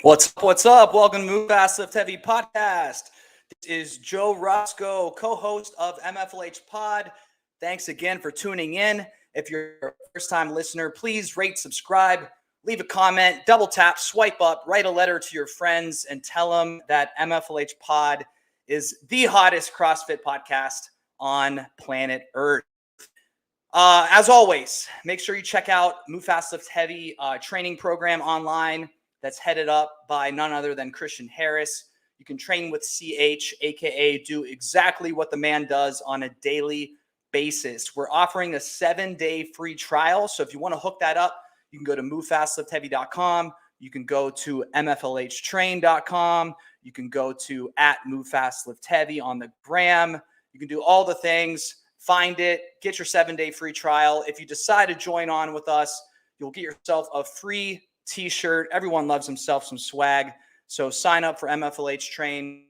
What's up? What's up? Welcome to Move Fast Lift Heavy podcast. This is Joe Roscoe, co-host of MFLH Pod. Thanks again for tuning in. If you're a first-time listener, please rate, subscribe, leave a comment, double tap, swipe up, write a letter to your friends, and tell them that MFLH Pod is the hottest CrossFit podcast on planet Earth. As always, make sure you check out Move Fast Lift Heavy training program online. That's headed up by none other than Christian Harris. You can train with CH, aka do exactly what the man does on a daily basis. We're offering a 7-day free trial. So if you want to hook that up, you can go to movefastliftheavy.com. You can go to mflhtrain.com. You can go to @movefastliftheavy on the gram. You can do all the things. Find it. Get your 7-day free trial. If you decide to join on with us, you'll get yourself a free t-shirt. Everyone loves himself some swag. So sign up for MFLH Train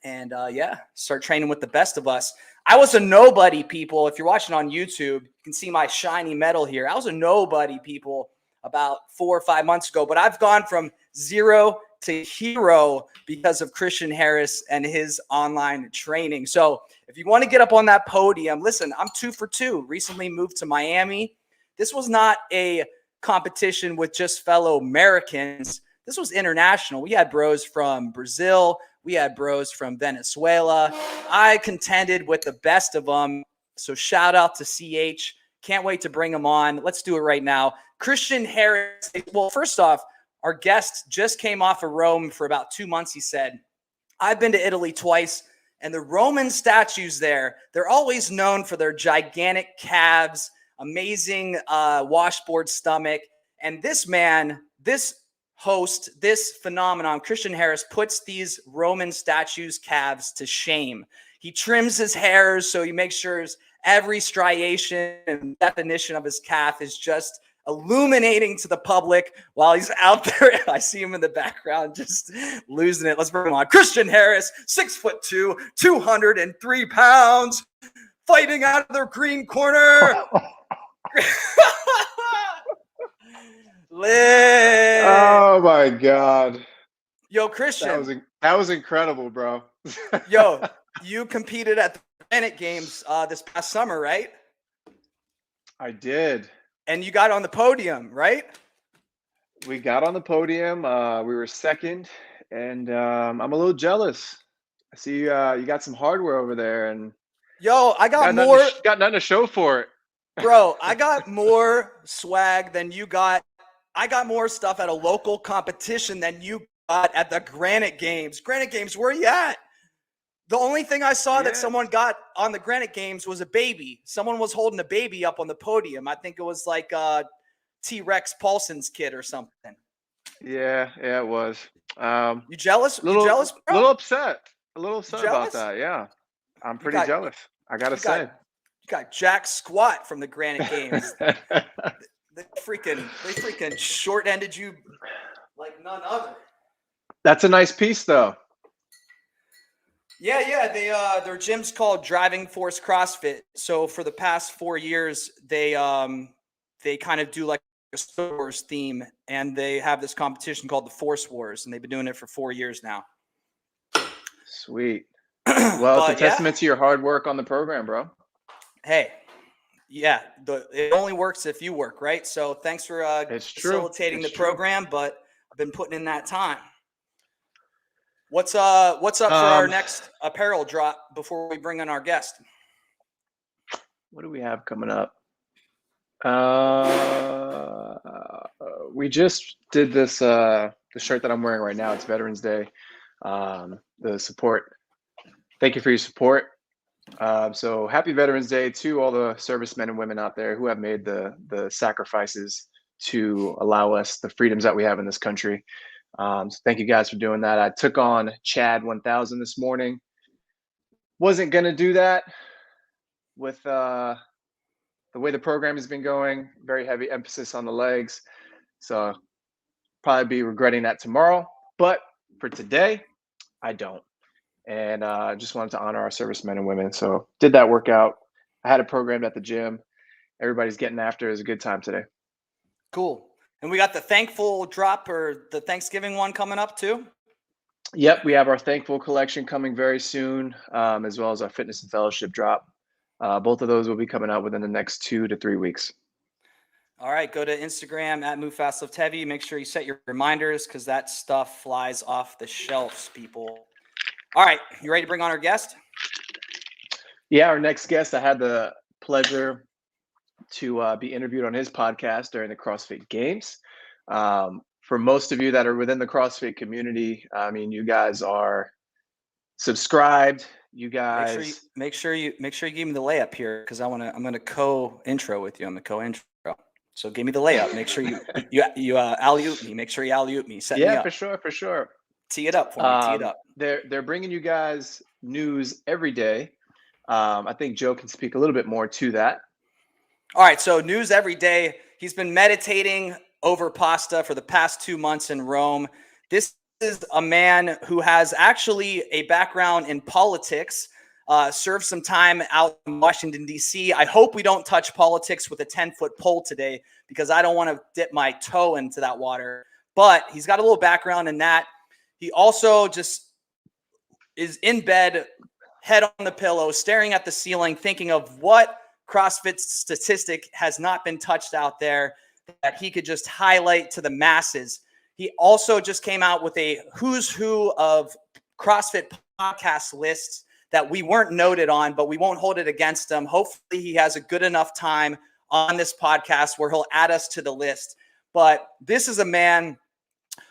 and start training with the best of us. I was a nobody, people. If you're watching on YouTube, you can see my shiny medal here. I was a nobody, people, about 4 or 5 months ago, but I've gone from zero to hero because of Christian Harris and his online training. So if you want to get up on that podium, listen, I'm 2 for 2. Recently moved to Miami. This was not a competition with just fellow Americans. This was international. We had bros from Brazil. We had bros from Venezuela. I contended with the best of them. So shout out to CH. Can't wait to bring him on. Let's do it right now. Christian Harris. Well, first off, our guest just came off of Rome for about 2 months. He said, I've been to Italy twice, and the Roman statues there, they're always known for their gigantic calves, amazing washboard stomach. And this man, this host, this phenomenon, Christian Harris, puts these Roman statues' calves to shame. He trims his hairs so he makes sure every striation and definition of his calf is just illuminating to the public while he's out there. I see him in the background just losing it. Let's bring him on. Christian Harris, 6'2", 203 pounds, fighting out of the green corner. Lit. Oh my God. Yo, Christian. That was incredible, bro. Yo, you competed at the Granite Games this past summer, right? I did. And you got on the podium, right? We got on the podium. We were second, and I'm a little jealous. I see you got some hardware over there, and yo, I got nothing to show for it. Bro, I got more swag than you got. I got more stuff at a local competition than you got at the Granite Games. Granite Games, where are you at? The only thing I saw that someone got on the Granite Games was a baby. Someone was holding a baby up on the podium. I think it was like T-Rex Paulson's kid or something. Yeah, it was. You jealous? You jealous, bro? A little upset about that. Yeah, I'm pretty jealous. I gotta say. You got Jack Squat from the Granite Games. They freaking short-ended you like none other. That's a nice piece, though. Yeah. Their gym's called Driving Force CrossFit. So for the past 4 years, they kind of do like a Star Wars theme, and they have this competition called the Force Wars, and they've been doing it for 4 years now. Sweet. Well, it's a testament to your hard work on the program, bro. Hey, yeah, it only works if you work, right? So thanks for facilitating the program, but I've been putting in that time. What's up for our next apparel drop before we bring in our guest? What do we have coming up? We just did this the shirt that I'm wearing right now. It's Veterans Day. The support. Thank you for your support. So happy Veterans Day to all the servicemen and women out there who have made the sacrifices to allow us the freedoms that we have in this country. So thank you guys for doing that. I took on Chad 1000 this morning. Wasn't going to do that with the way the program has been going. Very heavy emphasis on the legs. So probably be regretting that tomorrow. But for today, I don't. And I just wanted to honor our servicemen and women. So did that workout. I had it programmed at the gym. Everybody's getting after it. It was a good time today. Cool. And we got the thankful drop or the Thanksgiving one coming up too. Yep, we have our Thankful collection coming very soon, as well as our Fitness and Fellowship drop. Both of those will be coming out within the next 2 to 3 weeks. All right, go to Instagram at MoveFastLiftHeavy. Make sure you set your reminders because that stuff flies off the shelves, people. All right, you ready to bring on our guest? Yeah, our next guest, I had the pleasure to be interviewed on his podcast during the CrossFit Games. For most of you that are within the CrossFit community, I mean, you guys are subscribed. You guys make sure you give me the layup here because I'm gonna co-intro with you. I'm the co-intro. So give me the layup. Make sure you alley-oop me. Make sure you alley-oop me. Set me up. for sure. Tee it up for me. Tee it up. They're bringing you guys news every day. I think Joe can speak a little bit more to that. All right, so news every day. He's been meditating over pasta for the past 2 months in Rome. This is a man who has actually a background in politics, served some time out in Washington, D.C. I hope we don't touch politics with a 10-foot pole today because I don't want to dip my toe into that water. But he's got a little background in that. He also just is in bed, head on the pillow, staring at the ceiling, thinking of what CrossFit statistic has not been touched out there that he could just highlight to the masses. He also just came out with a who's who of CrossFit podcast lists that we weren't noted on, but we won't hold it against him. Hopefully he has a good enough time on this podcast where he'll add us to the list. But this is a man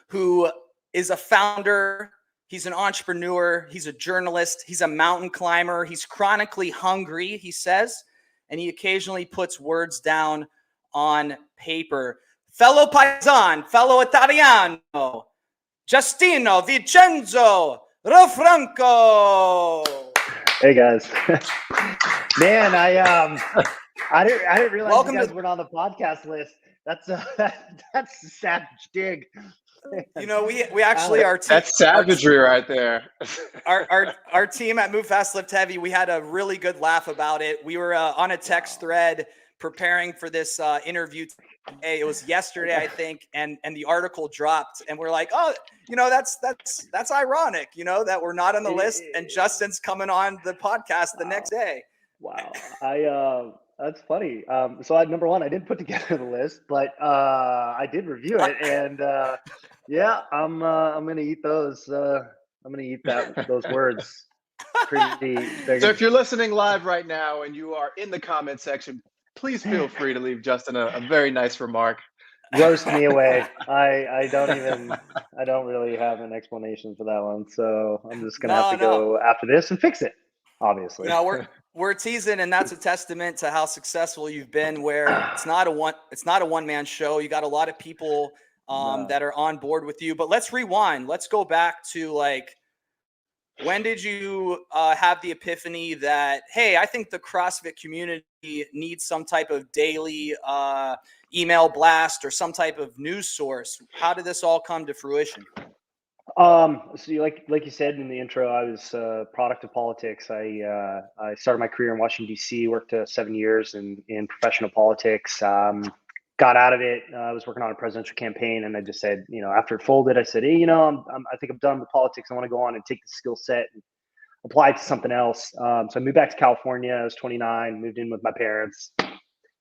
who is a founder. He's an entrepreneur. He's a journalist. He's a mountain climber. He's chronically hungry, he says, and he occasionally puts words down on paper. Fellow Paisan, fellow Italiano, Justino Vincenzo LoFranco. Hey guys, man, I didn't realize you guys weren't on the podcast list. That's a savage dig. You know, we actually our team, that's savagery right there. our team at Move Fast Lift Heavy, we had a really good laugh about it. We were on a text thread preparing for this interview today. It was yesterday, I think, and the article dropped, and we're like, oh, you know, that's ironic, you know, that we're not on the list, and Justin's coming on the podcast the next day. Wow, that's funny. So number one, I didn't put together the list, but I did review it, and yeah, I'm gonna eat those. I'm gonna eat those words. So if you're listening live right now and you are in the comment section, please feel free to leave Justin a very nice remark. Roast me away. I don't really have an explanation for that one, so I'm just gonna have to go after this and fix it. Obviously, no, we're teasing, and that's a testament to how successful you've been. Where it's not a one-man show. You got a lot of people that are on board with you. But let's rewind. Let's go back to like, when did you have the epiphany that, hey, I think the CrossFit community needs some type of daily email blast or some type of news source? How did this all come to fruition? So like you said in the intro, I was a product of politics. I started my career in Washington, D.C., worked 7 years in professional politics. Got out of it. I was working on a presidential campaign, and I just said, you know, after it folded, I said, hey, you know, I think I'm done with politics. I want to go on and take the skill set and apply it to something else. So I moved back to California. I was 29, moved in with my parents.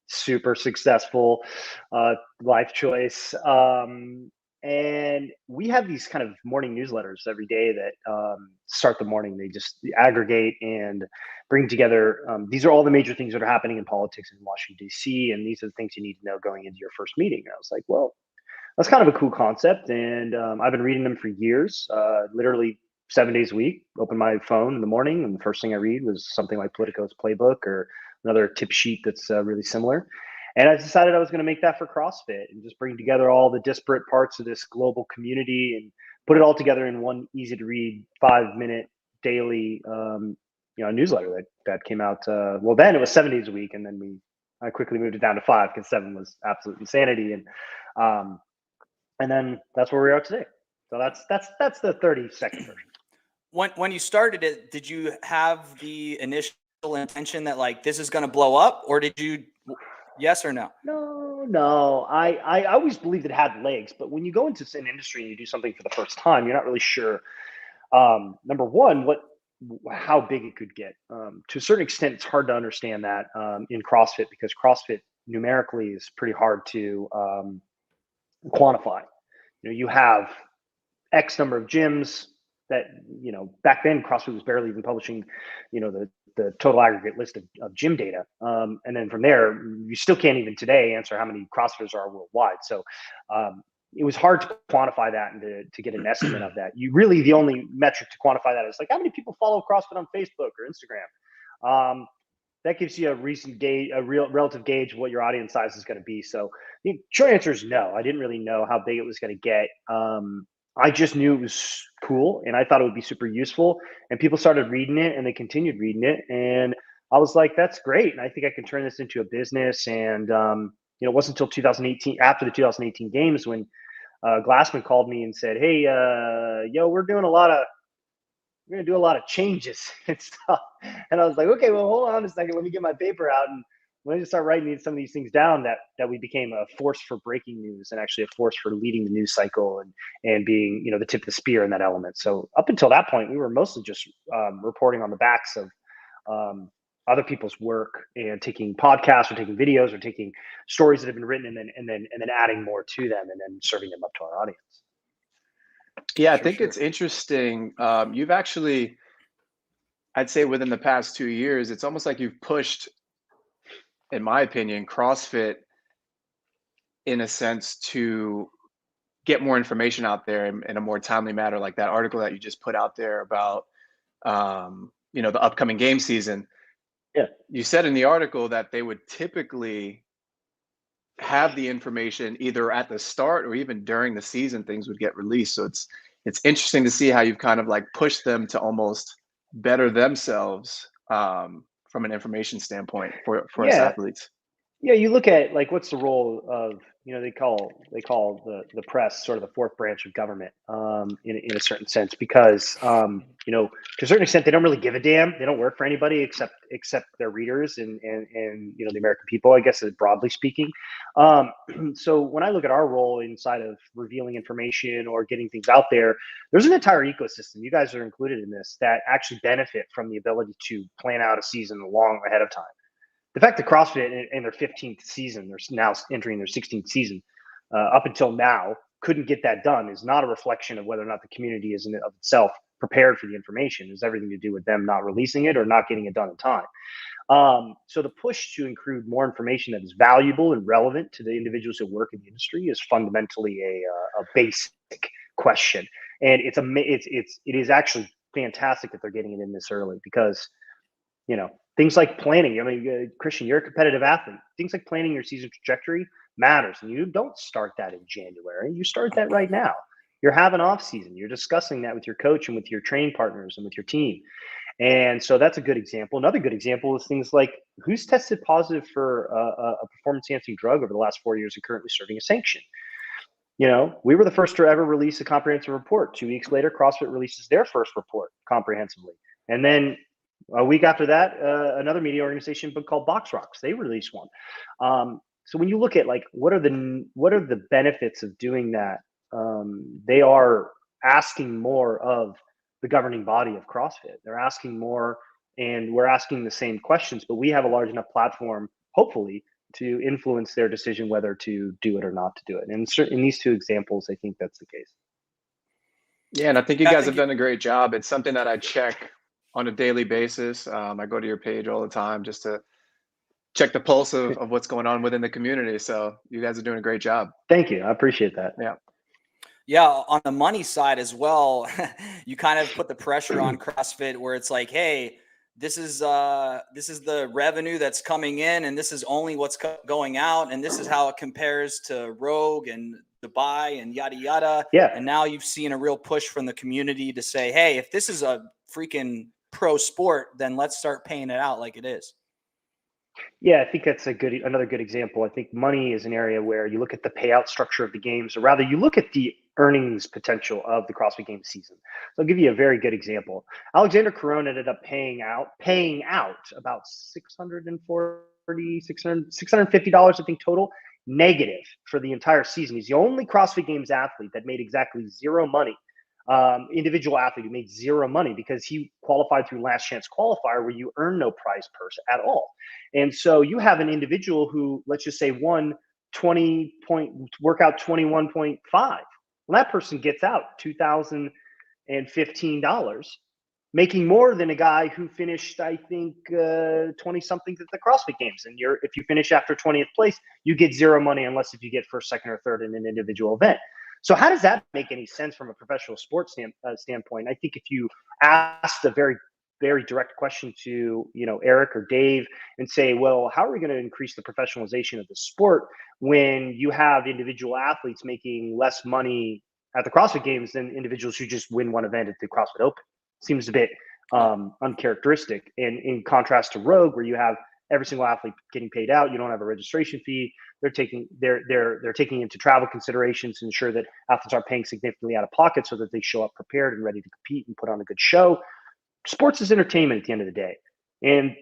Super successful life choice. And we have these kind of morning newsletters every day that start the morning. They just aggregate and bring together. These are all the major things that are happening in politics in Washington, D.C. And these are the things you need to know going into your first meeting. And I was like, well, that's kind of a cool concept. And I've been reading them for years, literally 7 days a week. Open my phone in the morning, and the first thing I read was something like Politico's Playbook or another tip sheet that's really similar. And I decided I was going to make that for CrossFit and just bring together all the disparate parts of this global community and put it all together in one easy to read 5-minute daily newsletter that came out. Well, then it was 7 days a week, and then I quickly moved it down to 5 because 7 was absolute insanity. And then that's where we are today. So that's the 30-second version. When you started it, did you have the initial intention that like this is going to blow up, or did you? Yes or no? don't know. I always believed it had legs, but when you go into an industry and you do something for the first time, you're not really sure. Number one, how big it could get. To a certain extent, it's hard to understand that in CrossFit, because CrossFit numerically is pretty hard to quantify. You have X number of gyms that, back then CrossFit was barely even publishing, the total aggregate list of gym data. And then from there, you still can't even today answer how many CrossFitters are worldwide. So it was hard to quantify that and to get an estimate of that. The only metric to quantify that is like how many people follow CrossFit on Facebook or Instagram. That gives you a recent gauge, a real relative gauge of what your audience size is going to be. So the short answer is no. I didn't really know how big it was going to get. I just knew it was cool, and I thought it would be super useful. And people started reading it, and they continued reading it. And I was like, "That's great!" And I think I can turn this into a business. And it wasn't until 2018, after the 2018 games, when Glassman called me and said, "Hey, we're going to do a lot of changes and stuff." And I was like, "Okay, well, hold on a second. Let me get my paper out and let me start writing some of these things down." That we became a force for breaking news, and actually a force for leading the news cycle and being, the tip of the spear in that element. So up until that point, we were mostly just reporting on the backs of other people's work, and taking podcasts or taking videos or taking stories that have been written, and then adding more to them, and then serving them up to our audience. Yeah, I think it's interesting. You've actually, I'd say within the past 2 years, it's almost like you've pushed, in my opinion, CrossFit in a sense to get more information out there in a more timely manner, like that article that you just put out there about, the upcoming game season. Yeah. You said in the article that they would typically have the information either at the start or even during the season, things would get released. So it's interesting to see how you've kind of like pushed them to almost better themselves from an information standpoint for us athletes. Yeah, you look at like what's the role of, they call the press sort of the fourth branch of government in a certain sense, because to a certain extent they don't really give a damn. They don't work for anybody except their readers and the American people, I guess, broadly speaking. So when I look at our role inside of revealing information or getting things out there, there's an entire ecosystem. You guys are included in this, that actually benefit from the ability to plan out a season long ahead of time. The fact that CrossFit in their 15th season, they're now entering their 16th season, up until now, couldn't get that done is not a reflection of whether or not the community is in of itself prepared for the information. It's everything to do with them not releasing it or not getting it done in time. So the push to include more information that is valuable and relevant to the individuals who work in the industry is fundamentally a basic question. And it is actually fantastic that they're getting it in this early, because things like planning. I mean, Christian, you're a competitive athlete. Things like planning your season trajectory matters, and you don't start that in January. You start that right now. You're having off season. You're discussing that with your coach and with your training partners and with your team. And so that's a good example. Another good example is things like who's tested positive for a performance-enhancing drug over the last 4 years and currently serving a sanction. We were the first to ever release a comprehensive report. 2 weeks later, CrossFit releases their first report comprehensively. And then a week after that, another media organization called Box Rocks, they released one. So when you look at like what are the benefits of doing that, they are asking more of the governing body of CrossFit. They're asking more, and we're asking the same questions, but we have a large enough platform, hopefully, to influence their decision whether to do it or not to do it. And in these two examples, I think that's the case. Yeah, and I think you guys have done a great job. It's something that I check on a daily basis. I go to your page all the time just to check the pulse of what's going on within the community. So you guys are doing a great job. Thank you. I appreciate that. Yeah. Yeah, on the money side as well, you kind of put the pressure on CrossFit where it's like, hey, this is the revenue that's coming in, and this is only what's going out, and this is how it compares to Rogue and Dubai and yada yada. Yeah. And now you've seen a real push from the community to say, hey, if this is a freaking pro sport, then let's start paying it out like it is. Yeah, I think that's another good example. I think money is an area where you look at the payout structure of the games, or rather you look at the earnings potential of the CrossFit Games season. So I'll give you a very good example. Alexander Caron ended up paying out about $650, I think, total negative for the entire season. He's the only CrossFit Games athlete that made exactly zero money. Individual athlete who made zero money because he qualified through last chance qualifier where you earn no prize purse at all. And so you have an individual who, let's just say, won 20 point workout 21.5. Well, that person gets out $2,015, making more than a guy who finished, I think, 20 something at the CrossFit Games. And if you finish after 20th place, you get zero money unless if you get first, second, or third in an individual event. So how does that make any sense from a professional sports standpoint? I think if you ask a very, very direct question to, Eric or Dave and say, well, how are we going to increase the professionalization of the sport when you have individual athletes making less money at the CrossFit Games than individuals who just win one event at the CrossFit Open? Seems a bit uncharacteristic. And in contrast to Rogue, where you have every single athlete getting paid out, you don't have a registration fee. They're taking into travel considerations to ensure that athletes aren't paying significantly out of pocket so that they show up prepared and ready to compete and put on a good show. Sports is entertainment at the end of the day. And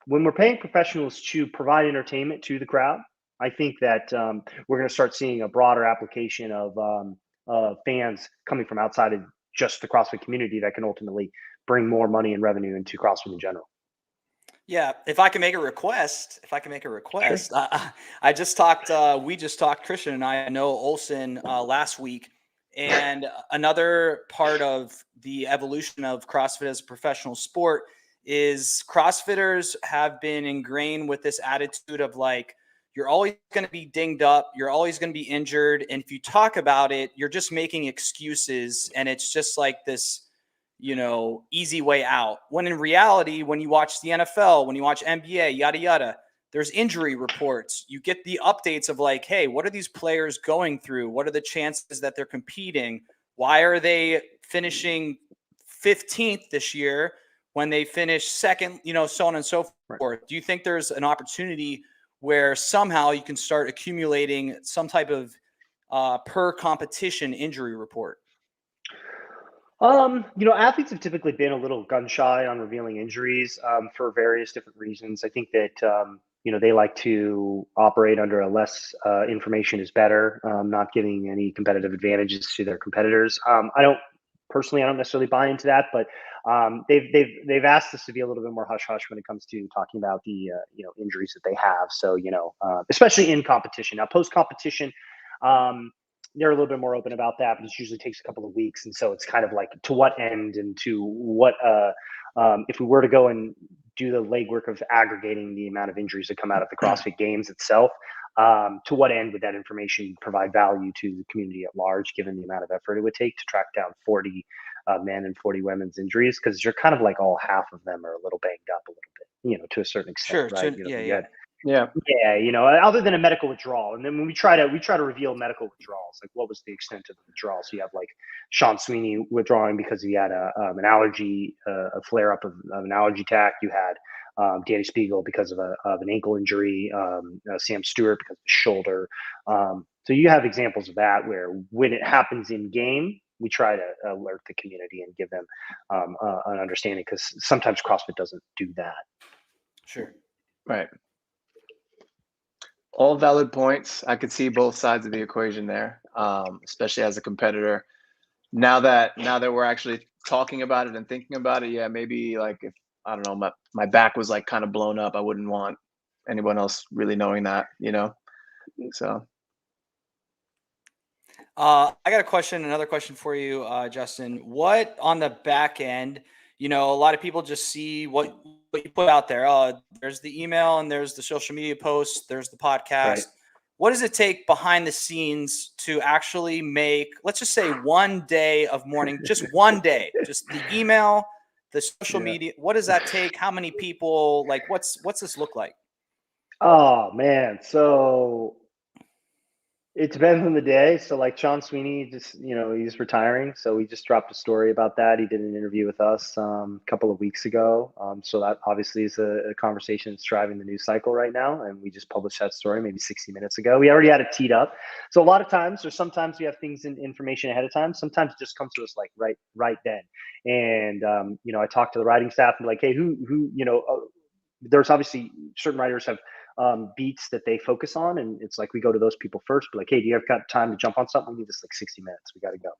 when we're paying professionals to provide entertainment to the crowd, I think that we're going to start seeing a broader application of fans coming from outside of just the CrossFit community that can ultimately bring more money and revenue into CrossFit in general. Yeah, if I can make a request, Sure. We just talked, Christian and I know Olson last week, and another part of the evolution of CrossFit as a professional sport is CrossFitters have been ingrained with this attitude of like, you're always going to be dinged up, you're always going to be injured, and if you talk about it, you're just making excuses, and it's just like this, easy way out. When in reality, when you watch the NFL, when you watch NBA, yada, yada, there's injury reports. You get the updates of like, hey, what are these players going through? What are the chances that they're competing? Why are they finishing 15th this year when they finished second, so on and so forth. Right. Do you think there's an opportunity where somehow you can start accumulating some type of per competition injury report? Athletes have typically been a little gun shy on revealing injuries for various different reasons. I think that, they like to operate under a less information is better, not giving any competitive advantages to their competitors. I don't necessarily buy into that, but they've asked us to be a little bit more hush hush when it comes to talking about the injuries that they have. So especially in competition. Now post competition, they're a little bit more open about that, but it usually takes a couple of weeks, and so it's kind of like to what end and to what if we were to go and do the legwork of aggregating the amount of injuries that come out of the CrossFit Games itself. To what end would that information provide value to the community at large, given the amount of effort it would take to track down 40 men and 40 women's injuries? Because you're kind of like all half of them are a little banged up a little bit, to a certain extent, sure, right? Yeah. Other than a medical withdrawal. And then when we try to reveal medical withdrawals, like what was the extent of the withdrawal? So you have like Sean Sweeney withdrawing because he had an allergy, a flare up of an allergy attack. You had Danny Spiegel because of an ankle injury, Sam Stewart because of the shoulder. So you have examples of that where when it happens in game, we try to alert the community and give them an understanding, because sometimes CrossFit doesn't do that. Sure. Right. All valid points. I could see both sides of the equation there, especially as a competitor. Now that we're actually talking about it and thinking about it, yeah, maybe like if, I don't know, my back was like kind of blown up, I wouldn't want anyone else really knowing that, So. I got another question for you, Justin. What on the back end, a lot of people just see what you put out there. There's the email and there's the social media posts, there's the podcast. Right. What does it take behind the scenes to actually make, let's just say, one day of morning, just one day, just the email, the social media? What does that take? How many people? Like, what's this look like? Oh man, so it depends on the day. So like Sean Sweeney, he's retiring. So we just dropped a story about that. He did an interview with us a couple of weeks ago. So that obviously is a conversation that's driving the news cycle right now. And we just published that story maybe 60 minutes ago. We already had it teed up. So a lot of times, or sometimes we have things in information ahead of time. Sometimes it just comes to us like right then. And, I talked to the writing staff and like, hey, who there's obviously certain writers have beats that they focus on, and it's like we go to those people first. But like, hey, do you have got time to jump on something? We need this like 60 minutes. We got to go.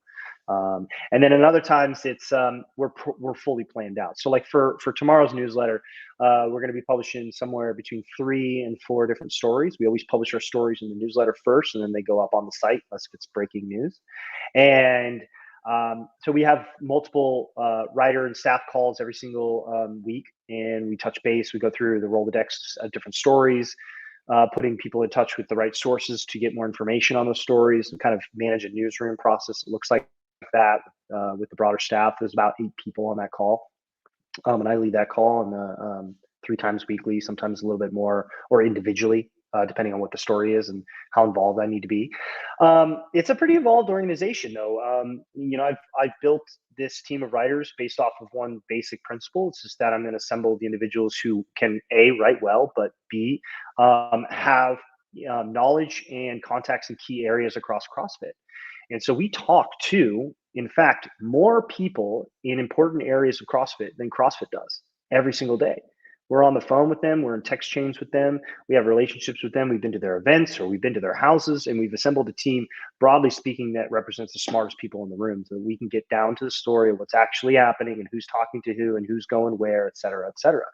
And then in other times, it's we're fully planned out. So like for tomorrow's newsletter, we're going to be publishing somewhere between 3 and 4 different stories. We always publish our stories in the newsletter first, and then they go up on the site unless it's breaking news. And so we have multiple writer and staff calls every single week, and we touch base. We go through the Rolodex of different stories, putting people in touch with the right sources to get more information on those stories, and kind of manage a newsroom process. It looks like that with the broader staff. There's about 8 people on that call, and I lead that call and 3 times weekly, sometimes a little bit more, or individually, depending on what the story is and how involved I need to be. It's a pretty involved organization, though. I've built this team of writers based off of one basic principle. It's just that I'm going to assemble the individuals who can A, write well, but B, have knowledge and contacts in key areas across CrossFit. And so we talk to, in fact, more people in important areas of CrossFit than CrossFit does every single day. We're on the phone with them. We're in text chains with them. We have relationships with them. We've been to their events or we've been to their houses, and we've assembled a team, broadly speaking, that represents the smartest people in the room, so that we can get down to the story of what's actually happening and who's talking to who and who's going where, et cetera, et cetera.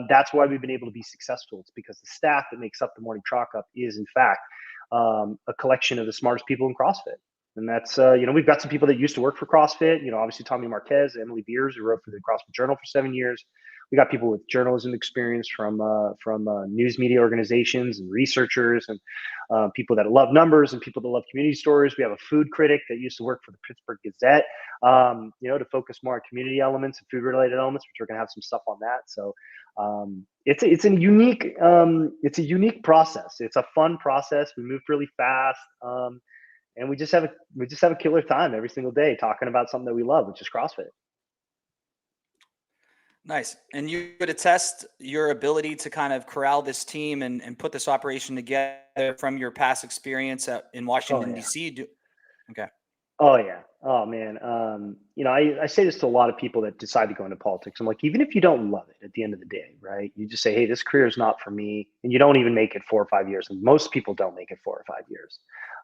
That's why we've been able to be successful. It's because the staff that makes up the Morning Chalk Up is, in fact, a collection of the smartest people in CrossFit. And that's, we've got some people that used to work for CrossFit, obviously Tommy Marquez, Emily Beers, who wrote for the CrossFit Journal for 7 years. We got people with journalism experience from news media organizations and researchers, and people that love numbers and people that love community stories. We have a food critic that used to work for the Pittsburgh Gazette, to focus more on community elements and food related elements, which we're going to have some stuff on that. So it's a unique process. It's a fun process. We move really fast. And we just have a killer time every single day talking about something that we love, which is CrossFit. Nice. And you would attest your ability to kind of corral this team and put this operation together from your past experience in Washington, D.C. Okay. Oh yeah. Oh man. I say this to a lot of people that decide to go into politics. I'm like, even if you don't love it at the end of the day, right? You just say, hey, this career is not for me. And you don't even make it 4 or 5 years. And most people don't make it 4 or 5 years.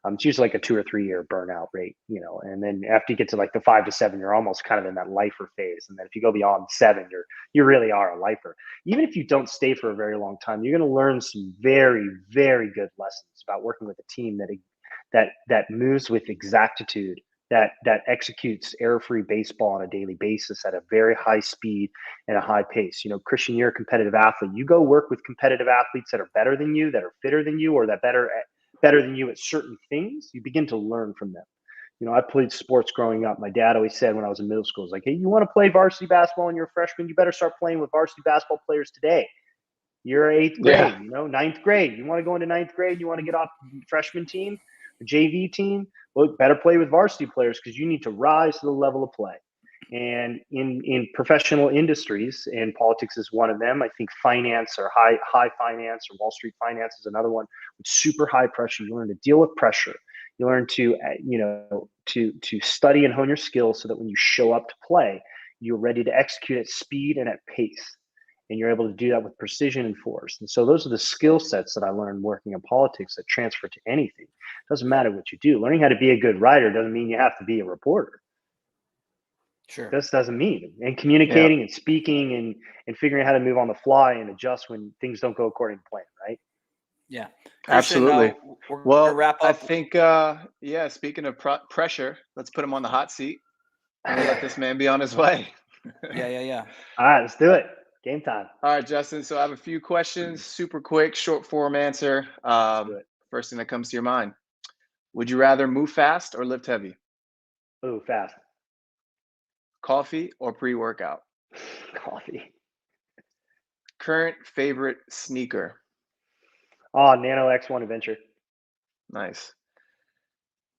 It's usually like a 2 or 3 year burnout rate, and then after you get to like the 5 to 7, you're almost kind of in that lifer phase. And then if you go beyond 7, you really are a lifer. Even if you don't stay for a very long time, you're going to learn some very, very good lessons about working with a team that moves with exactitude, that executes error-free baseball on a daily basis at a very high speed and a high pace. Christian, you're a competitive athlete. You go work with competitive athletes that are better than you, that are fitter than you, or that better than you at certain things. You begin to learn from them. I played sports growing up. My dad always said when I was in middle school, he's like, hey, you want to play varsity basketball when you're a freshman? You better start playing with varsity basketball players today. You're 8th grade, Yeah. 9th grade. You want to go into 9th grade? You want to get off freshman team, the JV team? Well, better play with varsity players because you need to rise to the level of play. And in professional industries, and politics is one of them, I think finance or high finance or Wall Street finance is another one with super high pressure. You learn to deal with pressure. You learn to to study and hone your skills so that when you show up to play, you're ready to execute at speed and at pace. And you're able to do that with precision and force. And so those are the skill sets that I learned working in politics that transfer to anything. It doesn't matter what you do. Learning how to be a good writer doesn't mean you have to be a reporter. Sure. This doesn't mean. And communicating and speaking and figuring out how to move on the fly and adjust when things don't go according to plan, right? Yeah. Christian, Absolutely. we're Well, gonna wrap up. I think, speaking of pressure, let's put him on the hot seat and we'll let this man be on his way. Yeah. All right, let's do it. Game time. All right, Justin. So I have a few questions, super quick, short form answer. Let's do it. First thing that comes to your mind. Would you rather move fast or lift heavy? Ooh, fast. Coffee or pre-workout? Coffee. Current favorite sneaker? Oh, Nano X1 Adventure. Nice.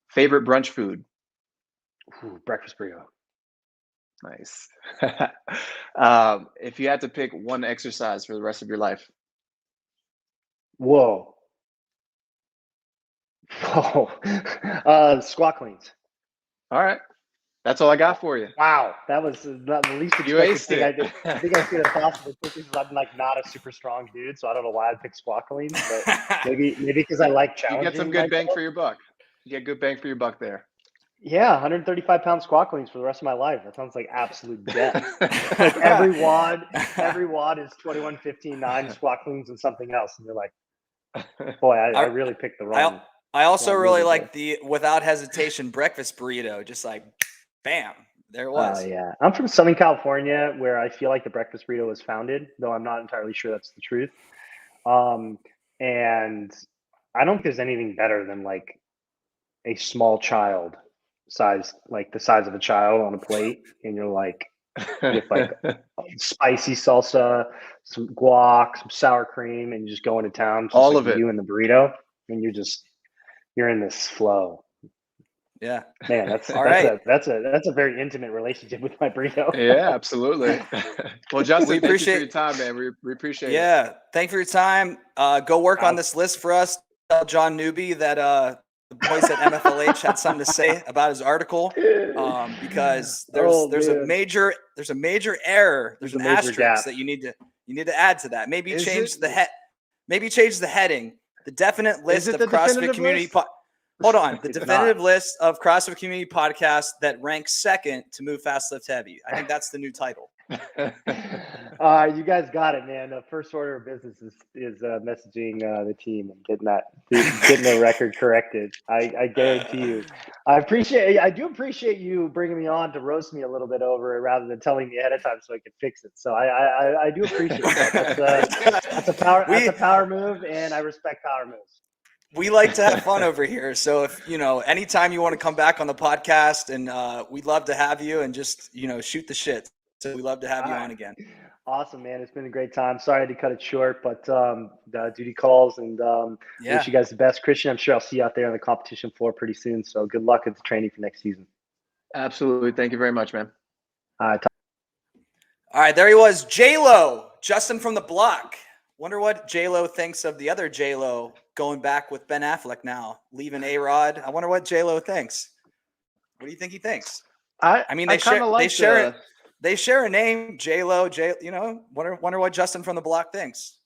Favorite brunch food? Ooh, breakfast burrito. Nice. If you had to pick one exercise for the rest of your life? Whoa. Squat cleans. All right. That's all I got for you. Wow, that was not the least You expected aced thing it. I did. I think I could have possibly because I'm like not a super strong dude, so I don't know why I picked squat cleans, but maybe because I like You challenging get some good bang myself. for your buck. You get good bang for your buck there. Yeah, 135-pound squat cleans for the rest of my life. That sounds like absolute death. Like every wad is 21-15-9 squat cleans and something else, and you're like, boy, I really picked the wrong. I also wrong really movie like the without hesitation breakfast burrito. Just like, bam, there it was. Oh yeah, I'm from Southern California, where I feel like the breakfast burrito was founded, though I'm not entirely sure that's the truth. And I don't think there's anything better than like a small child size, like the size of a child on a plate, and you're like with like spicy salsa, some guac, some sour cream, and you just go into town. Just All like of it. you and the burrito, and you're in this flow. Yeah. Man, that's All right. that's a very intimate relationship with my burrito. Yeah, absolutely. Well, Justin, We thank you for appreciate- your time, man. We appreciate it. Yeah. Thanks for your time. Go work on this list for us. Tell John Newby that the boys at MFLH had something to say about his article. Because there's a major error. There's an a major asterisk gap that you need to add to that. Maybe Is change it- maybe change the heading. The definite list it of the CrossFit definitive community list? Hold on. The It's definitive list of CrossFit community podcasts that ranks second to Move Fast Lift Heavy. I think that's the new title. You guys got it, man. The first order of business is messaging the team and getting the record corrected. I guarantee you. I do appreciate you bringing me on to roast me a little bit over it rather than telling me ahead of time so I could fix it. So I do appreciate that. That's a power move, and I respect power moves. We like to have fun over here. So if, anytime you want to come back on the podcast, and we'd love to have you and just, shoot the shit. So we love to have you on again. Awesome, man. It's been a great time. Sorry I had to cut it short, but duty calls, and wish you guys the best. Christian, I'm sure I'll see you out there on the competition floor pretty soon. So good luck at the training for next season. Absolutely. Thank you very much, man. All right. There he was. J-Lo, Justin from the block. Wonder what J-Lo thinks of the other J-Lo going back with Ben Affleck now, leaving A-Rod. I wonder what J-Lo thinks. What do you think he thinks? They share a name, J-Lo. Wonder what Justin from the block thinks.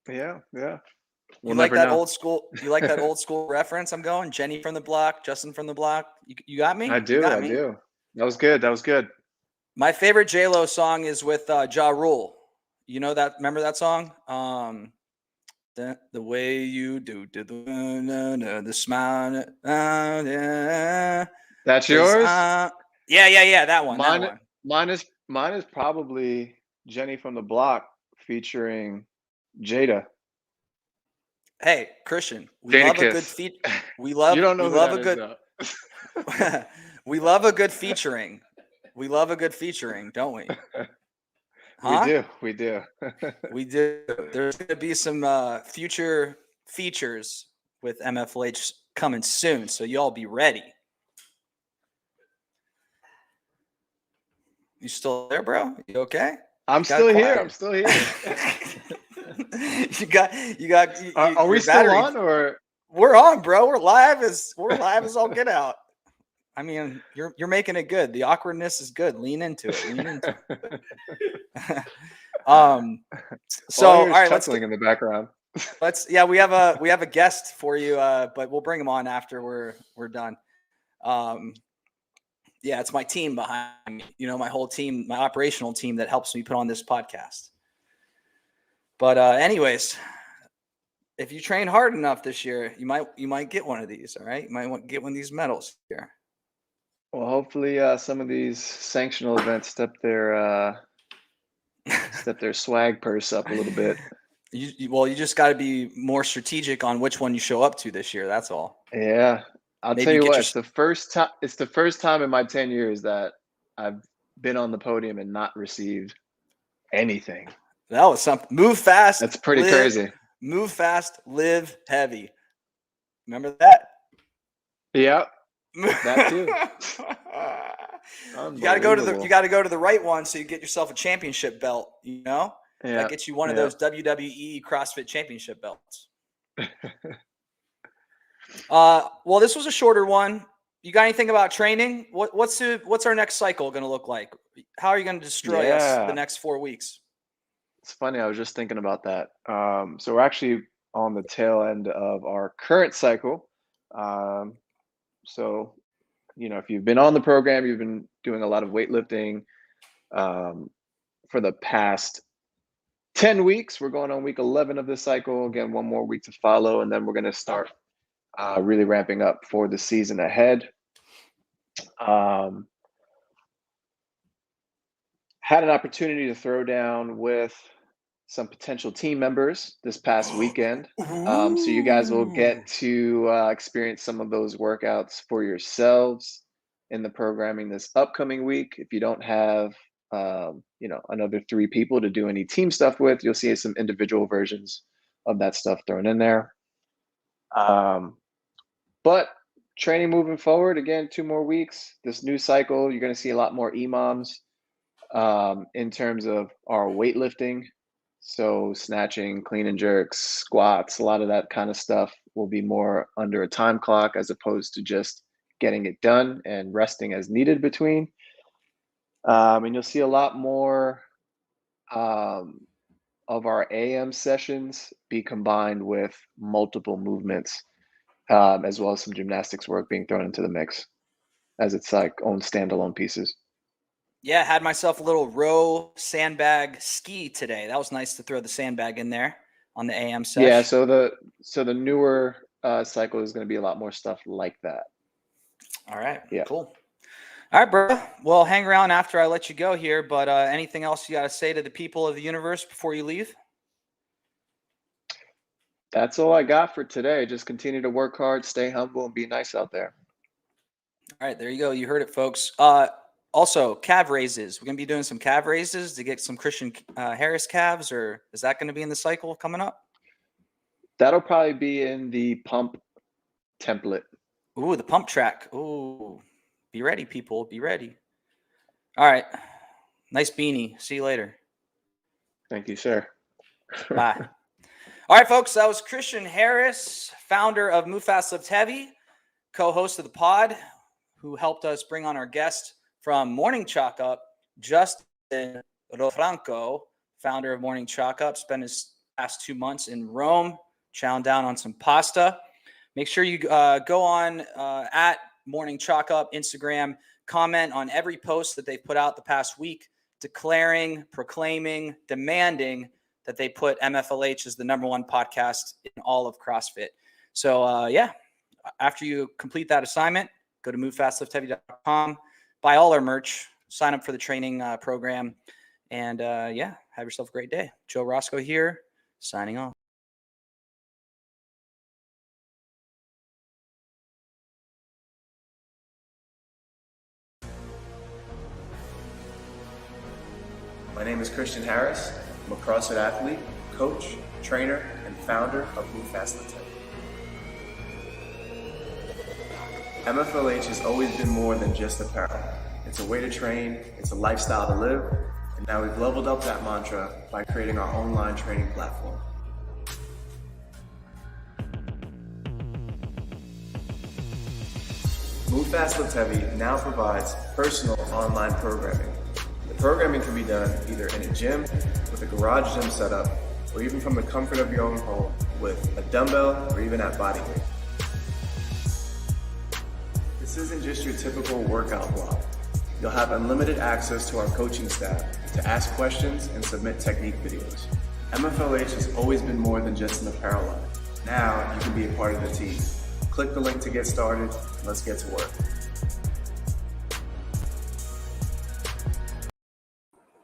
Yeah. You like that old school? You like that old school reference? I'm going Jenny from the block, Justin from the block. You got me? I do. That was good. My favorite J-Lo song is with Ja Rule. You know that? Remember that song? The way you do the smile. That's yours? Yeah. That one. Mine is probably Jenny from the Block featuring Jada. Hey, Christian, We love a good featuring. We love a good featuring, don't we? Huh? We do. We do. There's going to be some future features with MFLH coming soon, so y'all be ready. You still there, bro? You okay? I'm still here. Are we still on, or we're on, bro? We're live as all get out. I mean, you're making it good. The awkwardness is good. Lean into it. So all right, let's in the background. We have a guest for you, but we'll bring him on after we're done. It's my team behind me. My whole team, my operational team that helps me put on this podcast. But anyways, if you train hard enough this year, you might get one of these. All right, you might want to get one of these medals here. Well, hopefully, some of these sanctional events step their swag purse up a little bit. You just got to be more strategic on which one you show up to this year. That's all. Yeah, I'll tell you what. It's the first time in my 10 years that I've been on the podium and not received anything. That was something. Move fast. That's pretty crazy. Move fast, live heavy. Remember that? Yeah. That too. You got to go to the right one so you get yourself a championship belt. That gets you one of those WWE CrossFit championship belts. Well, this was a shorter one. you got anything about training? What's our next cycle going to look like? How are you going to destroy us the next 4 weeks? It's funny. I was just thinking about that. So we're actually on the tail end of our current cycle. So, if you've been on the program, you've been doing a lot of weightlifting for the past 10 weeks. We're going on week 11 of this cycle. Again, one more week to follow, and then we're going to start really ramping up for the season ahead. Had an opportunity to throw down with some potential team members this past weekend. So you guys will get to experience some of those workouts for yourselves in the programming this upcoming week. If you don't have, another 3 people to do any team stuff with, you'll see some individual versions of that stuff thrown in there. But training moving forward, again, 2 more weeks. This new cycle, you're going to see a lot more EMOMs in terms of our weightlifting. So snatching, clean and jerks, squats, a lot of that kind of stuff will be more under a time clock as opposed to just getting it done and resting as needed between. And you'll see a lot more of our AM sessions be combined with multiple movements, as well as some gymnastics work being thrown into the mix as its like own standalone pieces. Yeah, had myself a little row sandbag ski today. That was nice to throw the sandbag in there on the AM session. Yeah, so the newer cycle is going to be a lot more stuff like that. All right. Yeah. Cool. All right, bro. Well, hang around after I let you go here, but anything else you got to say to the people of the universe before you leave? That's all I got for today. Just continue to work hard, stay humble, and be nice out there. All right, there you go. You heard it, folks. Also, calf raises. We're going to be doing some calf raises to get some Christian Harris calves, or is that going to be in the cycle coming up? That'll probably be in the pump template. Ooh, the pump track. Ooh, be ready, people. Be ready. All right. Nice beanie. See you later. Thank you, sir. Bye. All right, folks. That was Christian Harris, founder of Move Fast Lift Heavy, co-host of the pod, who helped us bring on our guest from Morning Chalk Up, Justin LoFranco, founder of Morning Chalk Up, spent his past 2 months in Rome, chowing down on some pasta. Make sure you go on at Morning Chalk Up Instagram, comment on every post that they've put out the past week, declaring, proclaiming, demanding that they put MFLH as the #1 podcast in all of CrossFit. So, after you complete that assignment, go to movefastliftheavy.com, buy all our merch, sign up for the training program, and have yourself a great day. Joe Roscoe here, signing off. My name is Christian Harris. I'm a CrossFit athlete, coach, trainer, and founder of Move Fast Lift Heavy. MFLH has always been more than just apparel. It's a way to train, it's a lifestyle to live, and now we've leveled up that mantra by creating our online training platform. Move Fast Lift Heavy now provides personal online programming. The programming can be done either in a gym, with a garage gym setup, or even from the comfort of your own home with a dumbbell or even at body weight. This isn't just your typical workout block. You'll have unlimited access to our coaching staff to ask questions and submit technique videos. MFLH has always been more than just an apparel line. Now you can be a part of the team. Click the link to get started. Let's get to work.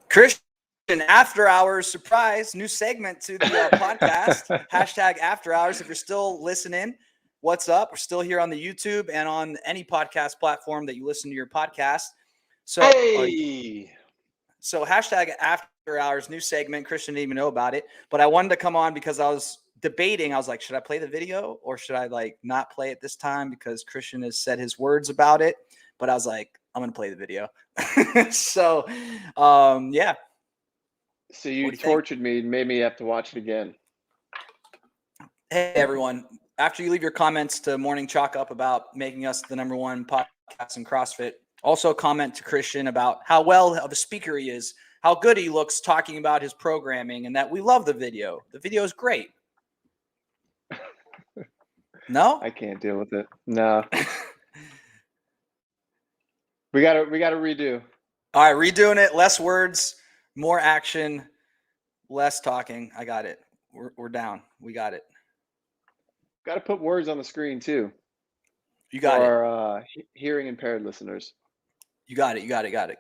Christian After Hours surprise, new segment to the podcast. Hashtag After Hours. If you're still listening, what's up? We're still here on the YouTube and on any podcast platform that you listen to your podcast. So, so hashtag After Hours, new segment. Christian didn't even know about it, but I wanted to come on because I was debating. I was like, should I play the video or should I like not play it this time? Because Christian has said his words about it, but I was like, I'm going to play the video. So, yeah. So you tortured me and made me have to watch it again. Hey, everyone. After you leave your comments to Morning Chalk Up about making us the #1 podcast podcast and CrossFit. Also comment to Christian about how well of a speaker he is, how good he looks talking about his programming, and that we love the video. The video is great. No? I can't deal with it. No. we gotta redo. All right, redoing it. Less words, more action, less talking. I got it. We're down. We got it. Got to put words on the screen too. You got it. Our hearing impaired listeners. You got it. Got it.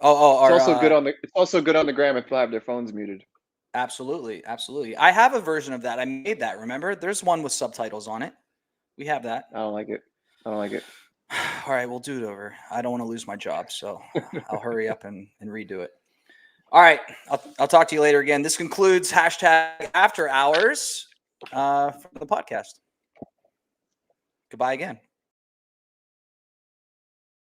It's also good on the gram if people have their phones muted. Absolutely. I have a version of that. I made that. Remember, there's one with subtitles on it. We have that. I don't like it. All right, we'll do it over. I don't want to lose my job, so I'll hurry up and redo it. All right, I'll talk to you later again. This concludes #AfterHours for the podcast. Goodbye again.